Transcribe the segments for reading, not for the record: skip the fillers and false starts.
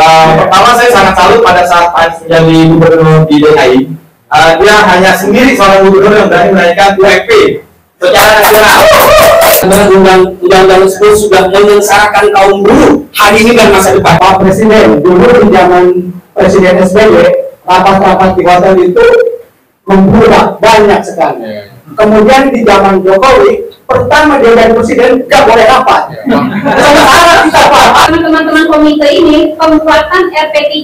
Pertama saya sangat salut pada saat Pak menjadi gubernur di DKI. Dia hanya sendiri seorang gubernur yang berani menaikkan UMP secara nasional. Undang-undang tersebut sudah menyengsarakan kaum buruh hari ini dan masa depan. Pak Presiden dulu di zaman Presiden SBY, rapat-rapat di hotel itu membludak banyak sekali. Kemudian di zaman Jokowi, pertama dia jadi presiden nggak boleh rapat. Teman-teman komite ini pembuatan RP3,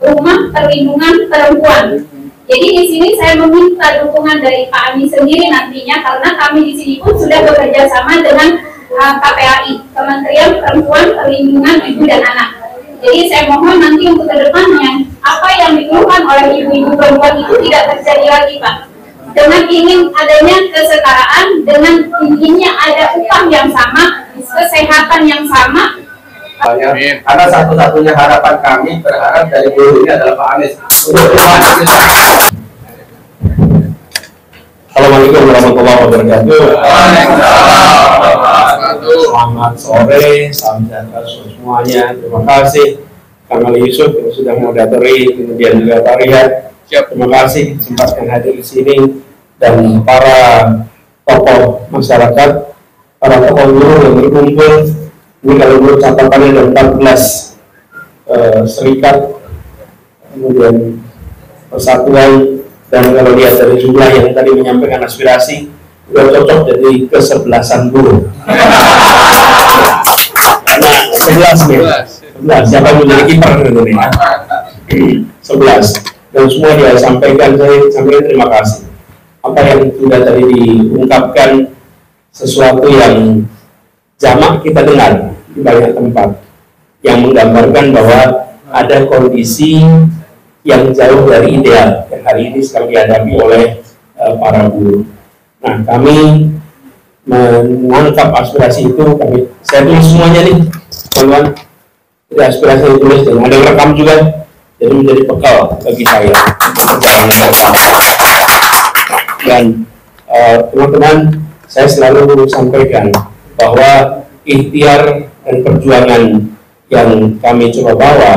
Rumah Perlindungan Perempuan. Jadi di sini saya meminta dukungan dari Pak Ami sendiri nantinya, karena kami di sini pun sudah bekerja sama dengan KPAI, Kementerian Perempuan, Perlindungan Ibu dan Anak. Jadi saya mohon nanti untuk kedepannya apa yang dikeluhkan oleh ibu-ibu perempuan itu tidak terjadi lagi, Pak. Dengan ingin adanya kesetaraan, dengan inginnya ada upah yang sama, kesehatan yang sama. Karena satu-satunya harapan kami berharap dari buruh ini adalah Pak Anies. Assalamualaikum warahmatullahi wabarakatuh. Selamat sore, salam sejahtera semuanya. Terima kasih Kang Ali Yusuf yang sudah moderatori, kemudian juga Pak Riyad. Terima kasih sempatkan hadir di sini, dan para tokoh masyarakat, para tokoh buruh yang berkumpul. Ini kalau menurut catatannya ada 14 serikat, kemudian persatuan, dan kalau lihat dari jumlah yang tadi menyampaikan aspirasi, sudah cocok jadi kesebelasan buruh. Karena 11 nih, 11 siapa yang menjadi kiper gitu nih? 11, dan semua dia sampaikan, saya sampaikan terima kasih. Apa yang sudah tadi diungkapkan sesuatu yang jamak kita dengar di banyak tempat, yang menggambarkan bahwa ada kondisi yang jauh dari ideal yang hari ini sedang dihadapi oleh para buruh. Nah, kami menangkap aspirasi itu, saya tulis semuanya nih, teman-teman. Jadi aspirasi yang ditulis, dan ada yang rekam juga, jadi menjadi bekal bagi saya untuk perjalanan ke depan. Dan teman-teman, saya selalu sampaikan bahwa ikhtiar dan perjuangan yang kami coba bawa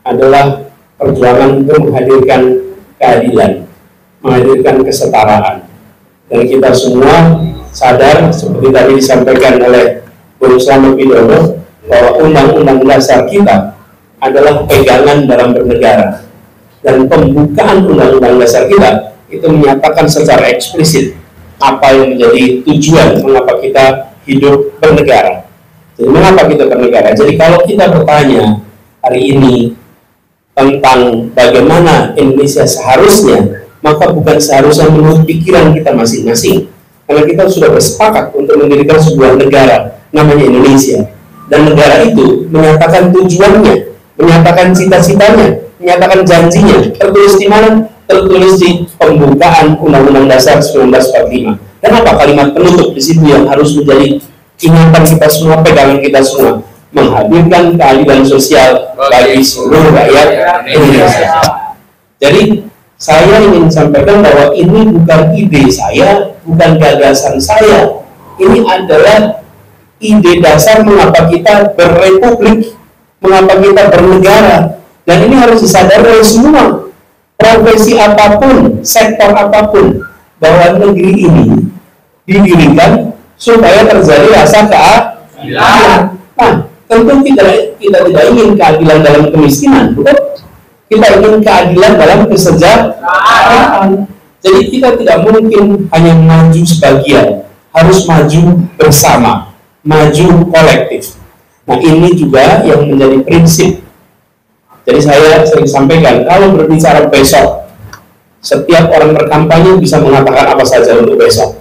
adalah perjuangan untuk menghadirkan keadilan, menghadirkan kesetaraan. Dan kita semua sadar, seperti tadi disampaikan oleh Bung Slamet Widodo, bahwa Undang-Undang Dasar kita adalah pegangan dalam bernegara. Dan pembukaan Undang-Undang Dasar kita itu menyatakan secara eksplisit apa yang menjadi tujuan mengapa kita hidup bernegara. Jadi mengapa kita bernegara? Jadi kalau kita bertanya hari ini tentang bagaimana Indonesia seharusnya, maka bukan seharusnya menurut pikiran kita masing-masing, karena kita sudah bersepakat untuk mendirikan sebuah negara namanya Indonesia, dan negara itu menyatakan tujuannya, menyatakan cita-citanya, menyatakan janjinya. Tertulis di mana? Tertulis di pembukaan Undang-Undang Dasar 1945. Dan apa kalimat penutup di situ yang harus menjadi ingatan kita semua, pegangan kita semua? Menghadirkan keadilan sosial bagi seluruh rakyat Indonesia. Jadi saya ingin sampaikan bahwa ini bukan ide saya, bukan gagasan saya. Ini adalah ide dasar mengapa kita berrepublik, mengapa kita bernegara. Dan ini harus disadari oleh semua, profesi apapun, sektor apapun, bahwa negeri ini didirikan supaya terjadi rasa keadilan. Nah, tentu kita tidak ingin keadilan dalam kemiskinan, bukan? Kita ingin keadilan dalam kesejahteraan. Jadi kita tidak mungkin hanya maju sebagian, harus maju bersama, maju kolektif. Nah, ini juga yang menjadi prinsip. Jadi saya sering sampaikan, kalau berbicara besok, setiap orang berkampanye bisa mengatakan apa saja untuk besok.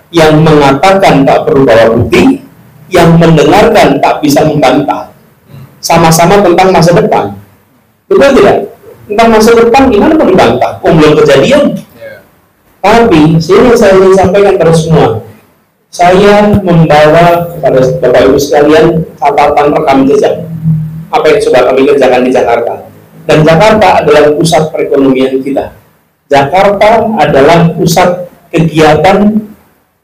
Yang mengatakan tak perlu bawa bukti, yang mendengarkan tak bisa membantah. Sama-sama tentang masa depan. Betul tidak? Tentang masa depan gimana mau dibantah? Belum kejadian. Tapi sini saya ingin sampaikan kepada semua, saya membawa kepada Bapak Ibu sekalian catatan rekam jejak apa yang sudah kami kerjakan di Jakarta. Dan Jakarta adalah pusat perekonomian kita. Jakarta adalah pusat kegiatan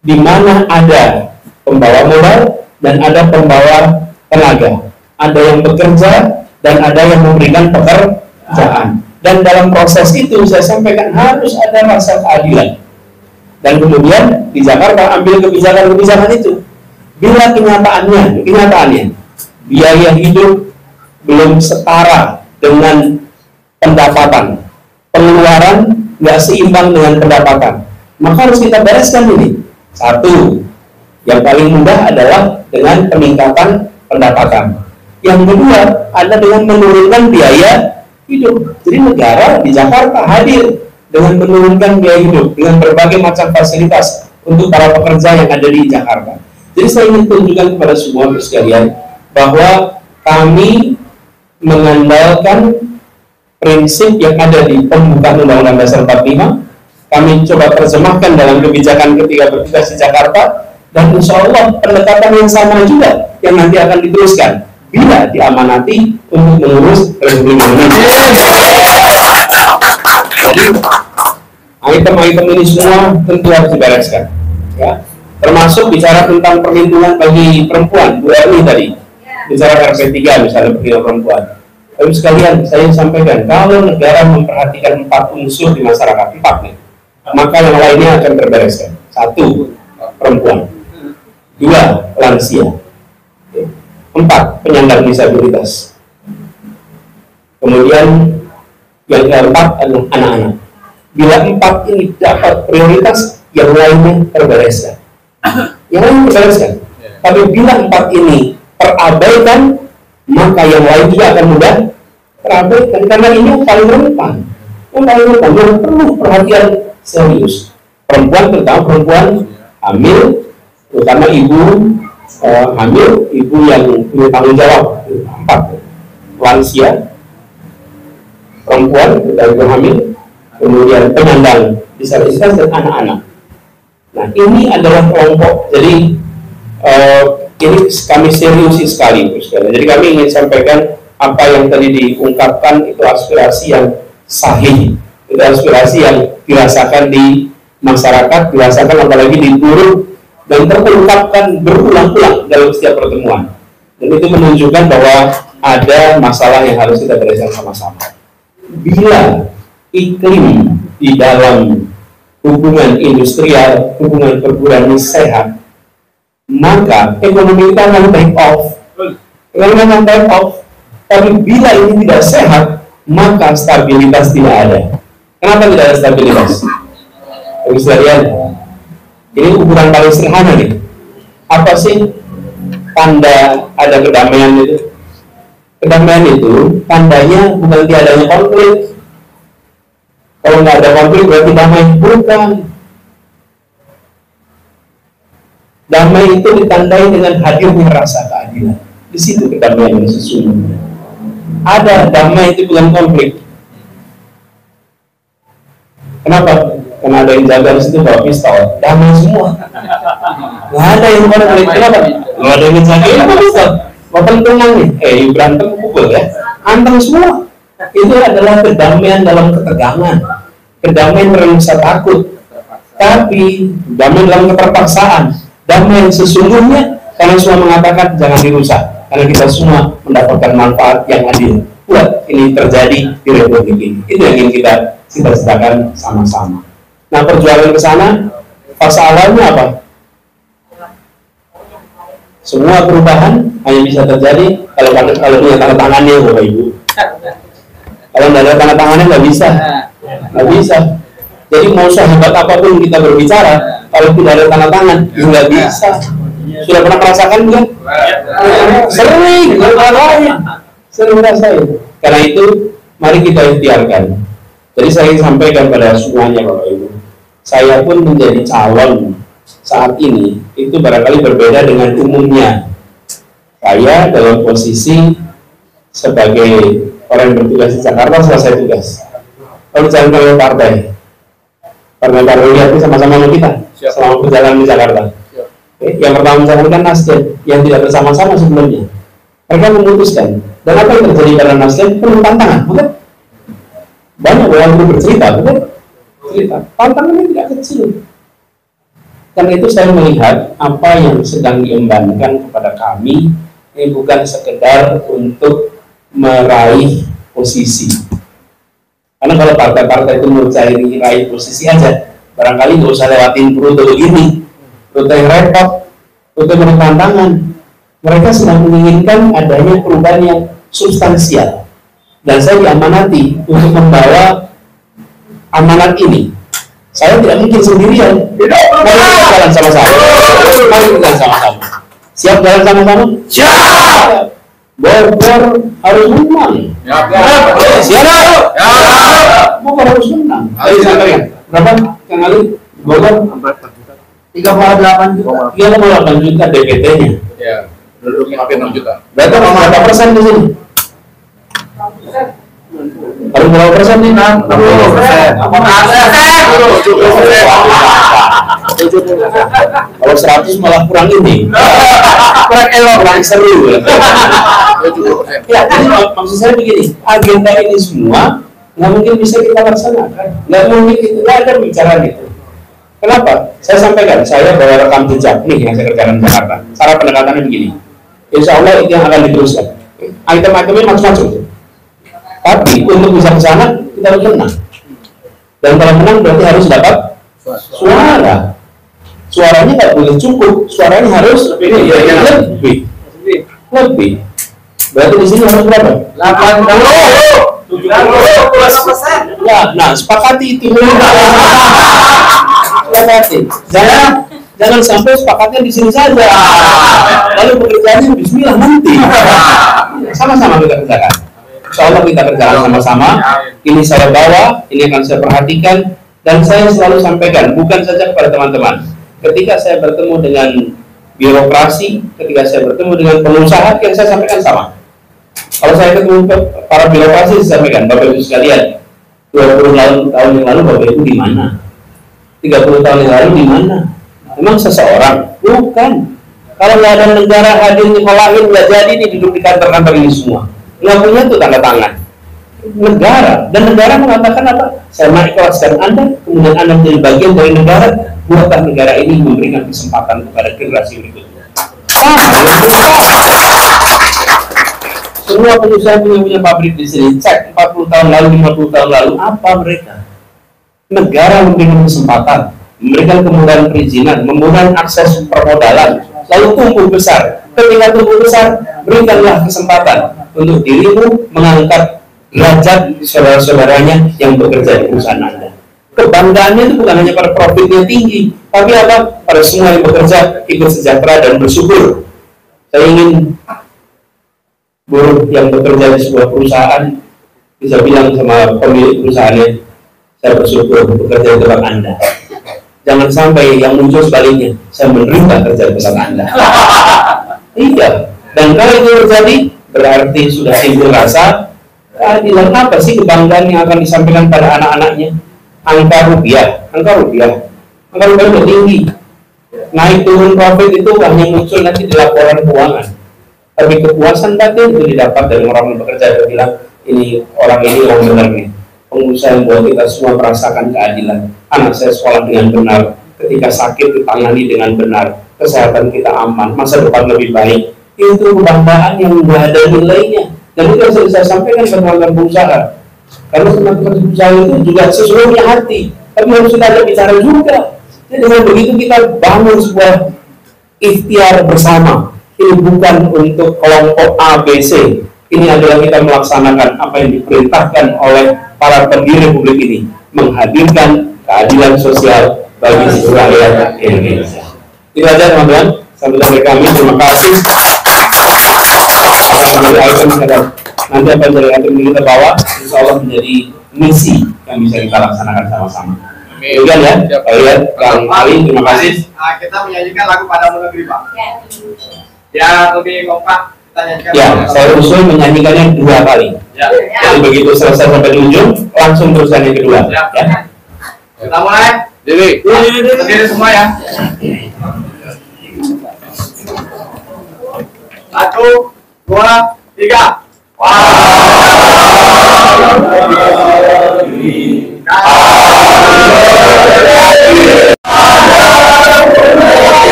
di mana ada pembawa modal dan ada pembawa tenaga. Ada yang bekerja, dan ada yang memberikan pekerjaan. Dan dalam proses itu saya sampaikan harus ada rasa keadilan. Dan kemudian di Jakarta ambil kebijakan-kebijakan itu. Bila kenyataannya biaya hidup belum setara dengan pendapatan, pengeluaran nggak seimbang dengan pendapatan, maka harus kita bereskan ini. Satu, yang paling mudah adalah dengan peningkatan pendapatan. Yang kedua adalah dengan menurunkan biaya hidup. Jadi negara di Jakarta hadir dengan menurunkan biaya hidup dengan berbagai macam fasilitas untuk para pekerja yang ada di Jakarta. Jadi saya ingin tunjukkan kepada semua sekalian bahwa kami mengandalkan prinsip yang ada di pembukaan Undang-Undang Dasar 45. Kami coba terjemahkan dalam kebijakan ketika bertugas di Jakarta, dan insya Allah pendekatan yang sama juga yang nanti akan diteruskan bila diamanati untuk mengurus Republik Indonesia. Jadi item-item ini semua tentu harus dibereskan, ya. Termasuk bicara tentang perlindungan bagi perempuan, Bu Erni tadi bicara RP3 misalnya perlindungan perempuan. Tapi sekalian saya sampaikan, kalau negara memperhatikan 4 unsur di masyarakat, 4 nih, maka yang lainnya akan terbereskan. 1, perempuan. 2, lansia. 4, penyandang disabilitas. Kemudian yang keempat adalah anak-anak. Bila 4 ini dapat prioritas, yang lainnya terbereskan. Yang lainnya terbereskan. Tapi bila 4 ini terabaikan, maka yang lain juga akan mudah terabaikan, karena ini yang paling rentan, yang perlu perhatian serius. Perempuan, terutama perempuan hamil, terutama ibu hamil, ibu yang punya tanggung jawab. 4, lansia, perempuan, terutama ibu hamil, kemudian penyandang disabilitas dan anak-anak. Nah, ini adalah kelompok. Jadi ini kami serius sekali. Jadi kami ingin sampaikan apa yang tadi diungkapkan itu aspirasi yang sahih, itu aspirasi yang dirasakan di masyarakat, dirasakan apalagi di buruh, dan terungkapkan berulang-ulang dalam setiap pertemuan. Dan itu menunjukkan bahwa ada masalah yang harus kita bereskan sama-sama. Bila iklim di dalam hubungan industrial, hubungan perguruan ini sehat, maka ekonomi kita akan take off. Ekonomi akan take off. Tapi bila ini tidak sehat, maka stabilitas tidak ada. Kenapa tidak ada stabilitas? Bagi sekalian, ini ukuran paling sederhana nih. Apa sih tanda ada kedamaian itu? Kedamaian itu tandanya bukan tiadanya konflik. Kalau nggak ada konflik berarti damai. Bukan. Damai itu ditandai dengan hadirnya rasa keadilan. Di situ kedamaian yang sesungguhnya. Ada damai itu bukan konflik. Kenapa? Karena ada yang jaga di situ bawa pistol. Damai semua. Nggak ada yang konflik. Kenapa? Nggak ada yang jaga bawa pistol. Bapak tenang nih. Berantem pukul ya. Anteng semua. Itu adalah kedamaian dalam ketegangan. Kedamaian rasa takut. Tapi damai dalam keterpaksaan. Damai yang sesungguhnya karena semua mengatakan jangan dirusak, karena kita semua mendapatkan manfaat yang adil. Buat ini terjadi di Republik ini. Itu yang ingin kita cita-citakan sama-sama. Nah, perjuangan ke sana fase awalnya apa? Semua perubahan hanya bisa terjadi kalau punya tanda tangannya, Bapak Ibu. Kalau nggak ada tanda tangannya nggak bisa. Jadi mau sehebat apapun kita berbicara, kalau tidak ada tanda tangan, nggak bisa. Sudah pernah merasakan bukan? Sering merasain. Karena itu, mari kita ikhtiarkan. Jadi saya ingin sampaikan pada semuanya Bapak Ibu. Saya pun menjadi calon saat ini, itu barangkali berbeda dengan umumnya. Saya dalam posisi sebagai orang yang bertugas di Jakarta selesai tugas. Lalu jalan ke partai. Partai lihat sama-sama sama kita selama perjalanan di Jakarta. Yang pertama mencalonkan Nasdem yang tidak bersama-sama sebelumnya. Mereka memutuskan. Dan apa yang terjadi pada Nasdem? Penuh tantangan, bukan? Banyak orang yang bercerita, bukan? Cerita. Tantangannya tidak kecil. Karena itu saya melihat apa yang sedang diembankan kepada kami ini bukan sekedar untuk meraih posisi. Karena kalau partai-partai itu mau cari raih posisi aja, barangkali nggak usah lewatin rute begini, rute yang repot, rute bertantangan. Mereka sedang menginginkan adanya perubahan yang substansial, dan saya diamanati untuk membawa amanat ini. Saya tidak mungkin sendirian. Mari kita jalan sama-sama. Mari kita jalan sama-sama. Siap jalan sama-sama? Siap. Bogor harus menang. Siap. Bogor harus menang. Ayo sampaikan. Berapa? Kang Ali? Bogor 3,8 juta. 3,8 juta DPT-nya. Ya, penduduknya hampir 6 juta. Berarti berapa persen di sini? Harus berapa persen nih? 60%. Kalau 100 malah kurang ini. Kurang elok, kurang seru. Ya, jadi maksud saya begini, agenda ini semua nggak mungkin bisa kita laksanakan. Nggak mungkin itu, nggak ada bicara gitu. Kenapa? Saya sampaikan, saya bawa rekam jejak nih yang saya kerjakan di Jakarta. Cara pendekatannya begini. Insya Allah itu yang akan diteruskan. Item-itemnya macam-macam. Tapi untuk bisa ke sana kita harus menang. Dan kalau menang berarti harus dapat suara. Suaranya nggak boleh cukup, suaranya harus lebih. Berarti di sini harus berapa? 80%. Ya, nah sepakati itu. Sepakati. Jangan sampai sepakatnya di sini saja. Lalu pekerjaannya Bismillah nanti. Sama-sama kita kerjakan. Insya Allah kita kerjakan sama-sama. Ini saya bawa, ini akan saya perhatikan, dan saya selalu sampaikan, bukan saja kepada teman-teman. Ketika saya bertemu dengan birokrasi, ketika saya bertemu dengan pengusaha, yang saya sampaikan sama. Kalau saya ketemu para birokrasi, saya sampaikan, Bapak Ibu sekalian, 20 tahun yang lalu Bapak Ibu di mana? 30 tahun yang lalu di mana? Memang seseorang? Bukan. Kalau nggak ada negara hadir nyekolahin, nggak jadi nih duduk di kantor-kantor ini semua. Nggak punya tuh tanda tangan. Negara, dan negara mengatakan apa? Saya mengikhlaskan Anda, kemudian Anda menjadi bagian dari negara. Buatlah negara ini memberikan kesempatan kepada generasi berikutnya. Semua pengusaha punya pabrik di sini. Cek 40 tahun lalu, 50 tahun lalu, apa mereka? Negara memberikan kesempatan, memberikan kemudahan perizinan, memudahkan akses permodalan, lalu tumbuh besar. Ketika tumbuh besar, berikanlah kesempatan untuk dirimu mengangkat derajat saudara-saudaranya yang bekerja di perusahaan Anda. Kebanggaannya itu bukan hanya pada profitnya tinggi, tapi apa? Pada semua yang bekerja ikut sejahtera dan bersyukur. Saya ingin buruh yang bekerja di sebuah perusahaan bisa bilang sama pemilik perusahaannya, saya bersyukur bekerja di tempat Anda. Jangan sampai yang muncul sebaliknya, saya menerima kerja di tempat Anda. Iya. Dan kalau itu terjadi, berarti sudah timbul rasa keadilan. Apa sih kebanggaan yang akan disampaikan pada anak-anaknya? Angka rupiah lebih tinggi. Naik turun profit itu hanya muncul nanti di laporan keuangan. Tapi kepuasan batin itu didapat dari orang yang bekerja dan bilang, ini orang benar nih. Pengusaha yang buat kita semua merasakan keadilan. Anak saya sekolah dengan benar, ketika sakit ditangani dengan benar, kesehatan kita aman, masa depan lebih baik. Itu kebanggaan yang nggak ada nilainya. Dan itu yang saya sampaikan ke teman-teman pengusaha. Karena teman-teman pengusaha itu juga sesuai hati, tapi harus kita ada bicara juga. Jadi dengan begitu kita bangun sebuah ikhtiar bersama. Ini bukan untuk kelompok A, B, C. Ini adalah kita melaksanakan apa yang diperintahkan oleh para pendiri republik ini, menghadirkan keadilan sosial bagi seluruh rakyat Indonesia. Itu aja teman-teman. Sampai dari kami, terima kasih. Nanti apa yang dari item ini kita bawa, insya Allah menjadi misi yang bisa kita laksanakan sama-sama. Demikian ya, kalian Kang Ali, terima kasih. Kita menyanyikan lagu Padamu Negeri, Pak. Ya, lebih kompak. Ya, saya usul menyanyikannya 2 kali. Ya. Jadi begitu selesai sampai di ujung, langsung teruskan yang kedua. Ya. Kita mulai. Berdiri semua ya. 1, 2, 3. Wow.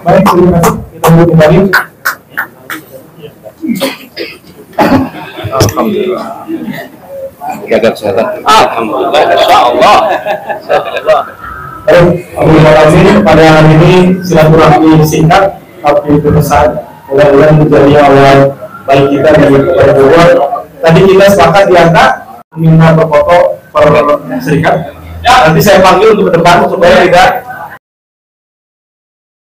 Baik, terima kasih. Kita mulai kembali. Alhamdulillah. Jaga kesehatan. Alhamdulillah. Insya Allah. Baik, terima kasih. Pada hari ini silaturahmi singkat tapi berkesan. Mudah-mudahan menjadi awal baik kita di Kota Bogor. Tadi kita sepakat di angka minta berfoto per serikat. Nanti saya panggil untuk ke depan supaya tidak